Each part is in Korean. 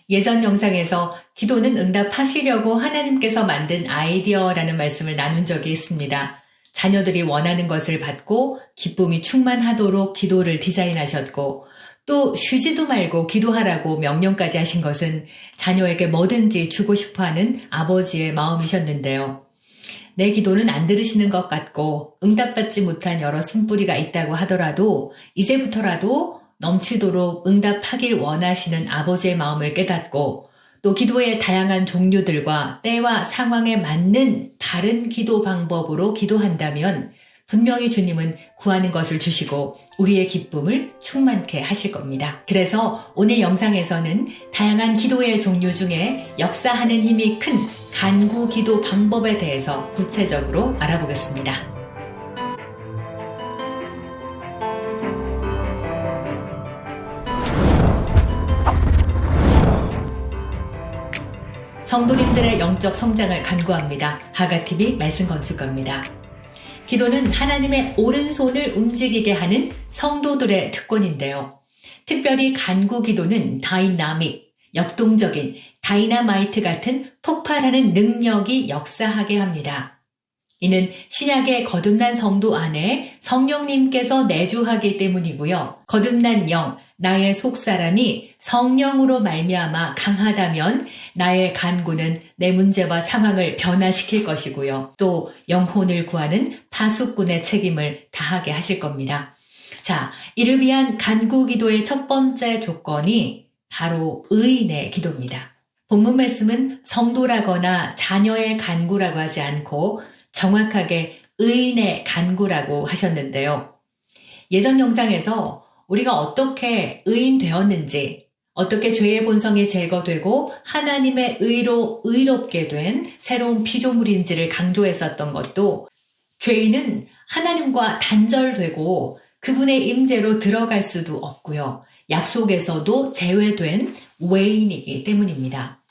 예전 영상에서 기도는 응답하시려고 하나님께서 만든 아이디어라는 말씀을 나눈 적이 있습니다. 자녀들이 원하는 것을 받고 기쁨이 충만하도록 기도를 디자인하셨고 또 쉬지도 말고 기도하라고 명령까지 하신 것은 자녀에게 뭐든지 주고 싶어하는 아버지의 마음이셨는데요. 내 기도는 안 들으시는 것 같고 응답받지 못한 여러 쓴뿌리가 있다고 하더라도 이제부터라도 넘치도록 응답하길 원하시는 아버지의 마음을 깨닫고 또 기도의 다양한 종류들과 때와 상황에 맞는 다른 기도 방법으로 기도한다면 분명히 주님은 구하는 것을 주시고 우리의 기쁨을 충만케 하실 겁니다. 그래서 오늘 영상에서는 다양한 기도의 종류 중에 역사하는 힘이 큰 간구 기도 방법에 대해서 구체적으로 알아보겠습니다. 성도님들의 영적 성장을 간구합니다. 하가TV 말씀 건축가입니다. 기도는 하나님의 오른손을 움직이게 하는 성도들의 특권인데요. 특별히 간구 기도는 다이나믹, 역동적인 다이나마이트 같은 폭발하는 능력이 역사하게 합니다. 이는 신약의 거듭난 성도 안에 성령님께서 내주하기 때문이고요. 거듭난 영, 나의 속사람이 성령으로 말미암아 강하다면 나의 간구는 내 문제와 상황을 변화시킬 것이고요. 또 영혼을 구하는 파수꾼의 책임을 다하게 하실 겁니다. 자, 이를 위한 간구 기도의 첫 번째 조건이 바로 의인의 기도입니다. 본문 말씀은 성도라거나 자녀의 간구라고 하지 않고 정확하게 의인의 간구라고 하셨는데요. 예전 영상에서 우리가 어떻게 의인 되었는지, 어떻게 죄의 본성이 제거되고 하나님의 의로 의롭게 된 새로운 피조물인지를 강조했었던 것도 죄인은 하나님과 단절되고 그분의 임재로 들어갈 수도 없고요. 약속에서도 제외된 외인이기 때문입니다.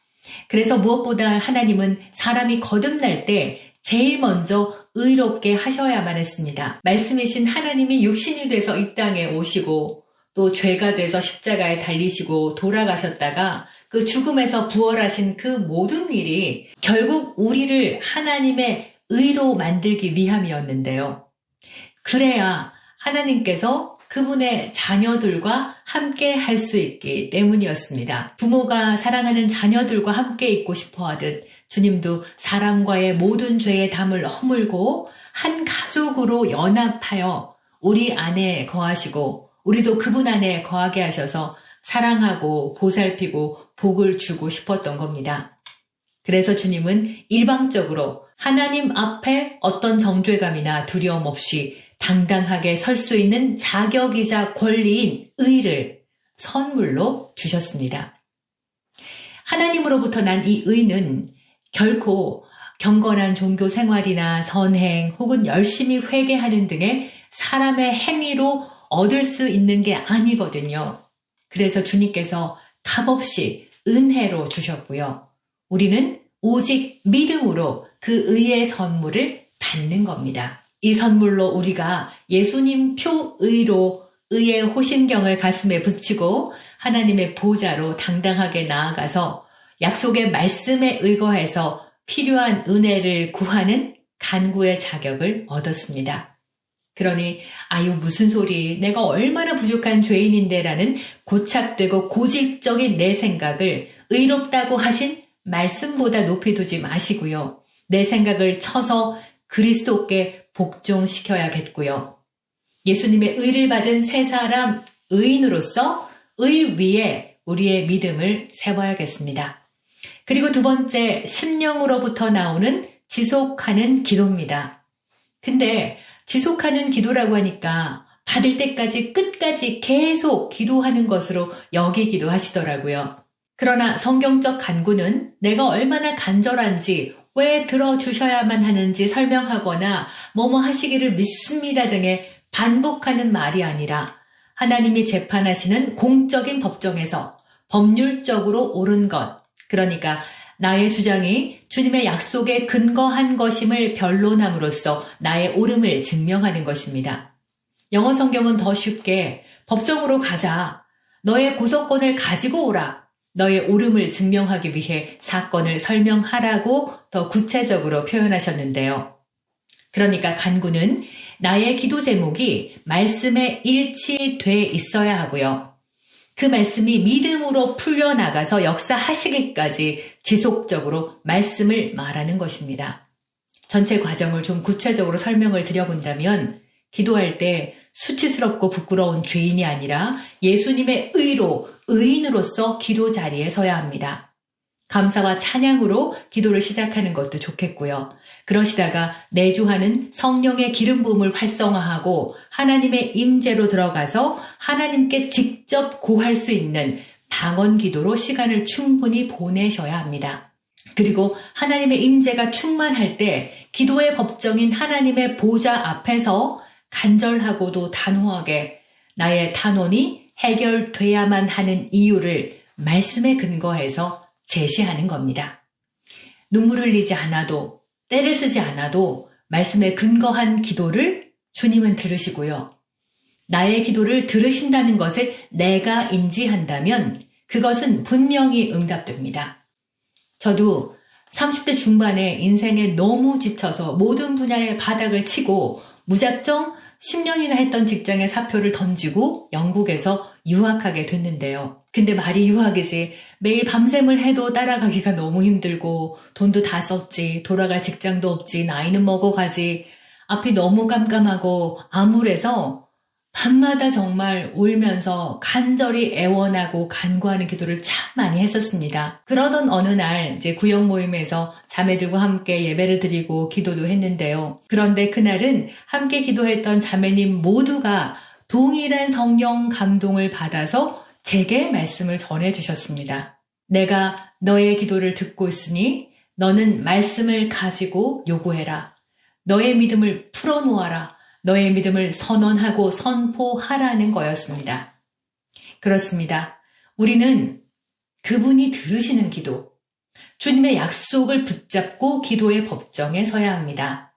그래서 무엇보다 하나님은 사람이 거듭날 때 제일 먼저 의롭게 하셔야만 했습니다. 말씀이신 하나님이 육신이 돼서 이 땅에 오시고 또 죄가 돼서 십자가에 달리시고 돌아가셨다가 그 죽음에서 부활하신 그 모든 일이 결국 우리를 하나님의 의로 만들기 위함이었는데요. 그래야 하나님께서 그분의 자녀들과 함께 할 수 있기 때문이었습니다. 부모가 사랑하는 자녀들과 함께 있고 싶어 하듯 주님도 사람과의 모든 죄의 담을 허물고 한 가족으로 연합하여 우리 안에 거하시고 우리도 그분 안에 거하게 하셔서 사랑하고 보살피고 복을 주고 싶었던 겁니다. 그래서 주님은 일방적으로 하나님 앞에 어떤 정죄감이나 두려움 없이 당당하게 설 수 있는 자격이자 권리인 의를 선물로 주셨습니다. 하나님으로부터 난 이 의는 결코 경건한 종교 생활이나 선행 혹은 열심히 회개하는 등의 사람의 행위로 얻을 수 있는 게 아니거든요. 그래서 주님께서 값없이 은혜로 주셨고요. 우리는 오직 믿음으로 그 의의 선물을 받는 겁니다. 이 선물로 우리가 예수님 표의로 의의 호심경을 가슴에 붙이고 하나님의 보좌로 당당하게 나아가서 약속의 말씀에 의거해서 필요한 은혜를 구하는 간구의 자격을 얻었습니다. 그러니 아유 무슨 소리 내가 얼마나 부족한 죄인인데 라는 고착되고 고질적인 내 생각을 의롭다고 하신 말씀보다 높이 두지 마시고요. 내 생각을 쳐서 그리스도께 복종시켜야겠고요. 예수님의 의를 받은 새 사람 의인으로서 의 위에 우리의 믿음을 세워야겠습니다. 그리고 두 번째, 심령으로부터 나오는 지속하는 기도입니다. 근데 지속하는 기도라고 하니까 받을 때까지 끝까지 계속 기도하는 것으로 여기기도 하시더라고요. 그러나 성경적 간구는 내가 얼마나 간절한지 왜 들어주셔야만 하는지 설명하거나 뭐뭐 하시기를 믿습니다 등의 반복하는 말이 아니라 하나님이 재판하시는 공적인 법정에서 법률적으로 옳은 것, 그러니까 나의 주장이 주님의 약속에 근거한 것임을 변론함으로써 나의 옳음을 증명하는 것입니다. 영어 성경은 더 쉽게 법정으로 가자, 너의 고소권을 가지고 오라, 너의 옳음을 증명하기 위해 사건을 설명하라고 더 구체적으로 표현하셨는데요. 그러니까 간구는 나의 기도 제목이 말씀에 일치돼 있어야 하고요. 그 말씀이 믿음으로 풀려나가서 역사하시기까지 지속적으로 말씀을 말하는 것입니다. 전체 과정을 좀 구체적으로 설명을 드려본다면 기도할 때 수치스럽고 부끄러운 죄인이 아니라 예수님의 의로, 의인으로서 기도 자리에 서야 합니다. 감사와 찬양으로 기도를 시작하는 것도 좋겠고요. 그러시다가 내주하는 성령의 기름 부음을 활성화하고 하나님의 임재로 들어가서 하나님께 직접 고할 수 있는 방언 기도로 시간을 충분히 보내셔야 합니다. 그리고 하나님의 임재가 충만할 때 기도의 법정인 하나님의 보좌 앞에서 간절하고도 단호하게 나의 탄원이 해결돼야만 하는 이유를 말씀에 근거해서 제시하는 겁니다. 눈물 흘리지 않아도 때를 쓰지 않아도 말씀에 근거한 기도를 주님은 들으시고요. 나의 기도를 들으신다는 것을 내가 인지한다면 그것은 분명히 응답됩니다. 저도 30대 중반에 인생에 너무 지쳐서 모든 분야의 바닥을 치고 무작정 10년이나 했던 직장의 사표를 던지고 영국에서 유학하게 됐는데요. 근데 말이 유학이지 매일 밤샘을 해도 따라가기가 너무 힘들고 돈도 다 썼지, 돌아갈 직장도 없지, 나이는 먹어가지, 앞이 너무 깜깜하고 암울해서 밤마다 정말 울면서 간절히 애원하고 간구하는 기도를 참 많이 했었습니다. 그러던 어느 날 이제 구역 모임에서 자매들과 함께 예배를 드리고 기도도 했는데요. 그런데 그날은 함께 기도했던 자매님 모두가 동일한 성령 감동을 받아서 제게 말씀을 전해주셨습니다. 내가 너의 기도를 듣고 있으니 너는 말씀을 가지고 요구해라. 너의 믿음을 풀어놓아라. 너의 믿음을 선언하고 선포하라는 거였습니다. 그렇습니다. 우리는 그분이 들으시는 기도, 주님의 약속을 붙잡고 기도의 법정에 서야 합니다.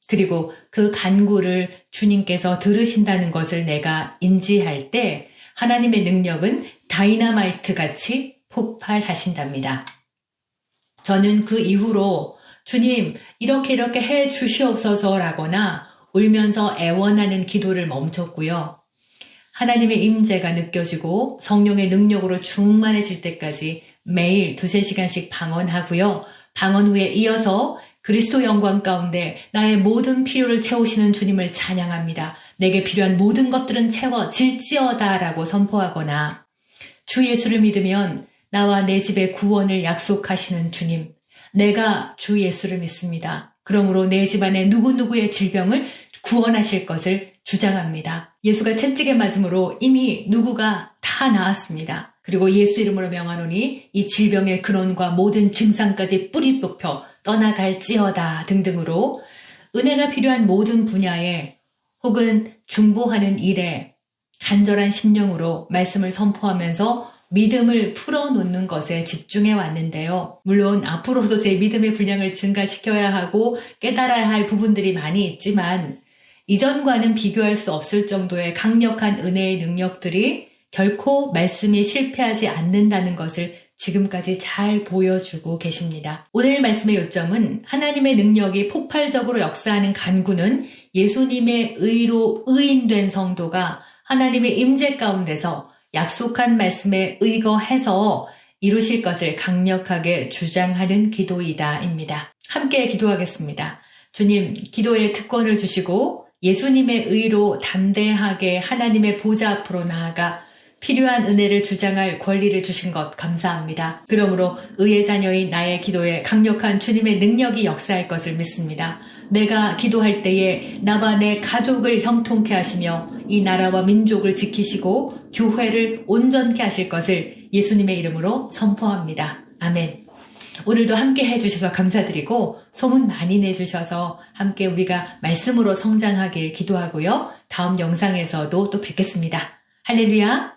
그리고 그 간구를 주님께서 들으신다는 것을 내가 인지할 때 하나님의 능력은 다이너마이트 같이 폭발하신답니다. 저는 그 이후로 주님 이렇게 해 주시옵소서라거나 울면서 애원하는 기도를 멈췄고요. 하나님의 임재가 느껴지고 성령의 능력으로 충만해질 때까지 매일 2-3시간씩 방언하고요. 방언 후에 이어서 그리스도 영광 가운데 나의 모든 필요를 채우시는 주님을 찬양합니다. 내게 필요한 모든 것들은 채워질지어다 라고 선포하거나 주 예수를 믿으면 나와 내 집의 구원을 약속하시는 주님, 내가 주 예수를 믿습니다. 그러므로 내 집안의 누구누구의 질병을 구원하실 것을 주장합니다. 예수가 채찍에 맞음으로 이미 누구가 다 나았습니다. 그리고 예수 이름으로 명하노니 이 질병의 근원과 모든 증상까지 뿌리 뽑혀 떠나갈지어다 등등으로 은혜가 필요한 모든 분야에 혹은 중보하는 일에 간절한 심령으로 말씀을 선포하면서 믿음을 풀어놓는 것에 집중해 왔는데요. 물론 앞으로도 제 믿음의 분량을 증가시켜야 하고 깨달아야 할 부분들이 많이 있지만 이전과는 비교할 수 없을 정도의 강력한 은혜의 능력들이 결코 말씀이 실패하지 않는다는 것을 지금까지 잘 보여주고 계십니다. 오늘 말씀의 요점은 하나님의 능력이 폭발적으로 역사하는 간구는 예수님의 의로 의인된 성도가 하나님의 임재 가운데서 약속한 말씀에 의거해서 이루실 것을 강력하게 주장하는 기도이다입니다. 함께 기도하겠습니다. 주님, 기도의 특권을 주시고 예수님의 의로 담대하게 하나님의 보좌 앞으로 나아가 필요한 은혜를 주장할 권리를 주신 것 감사합니다. 그러므로 의의 자녀인 나의 기도에 강력한 주님의 능력이 역사할 것을 믿습니다. 내가 기도할 때에 나와 내 가족을 형통케 하시며 이 나라와 민족을 지키시고 교회를 온전케 하실 것을 예수님의 이름으로 선포합니다. 아멘. 오늘도 함께 해주셔서 감사드리고 소문 많이 내주셔서 함께 우리가 말씀으로 성장하길 기도하고요. 다음 영상에서도 또 뵙겠습니다. 할렐루야.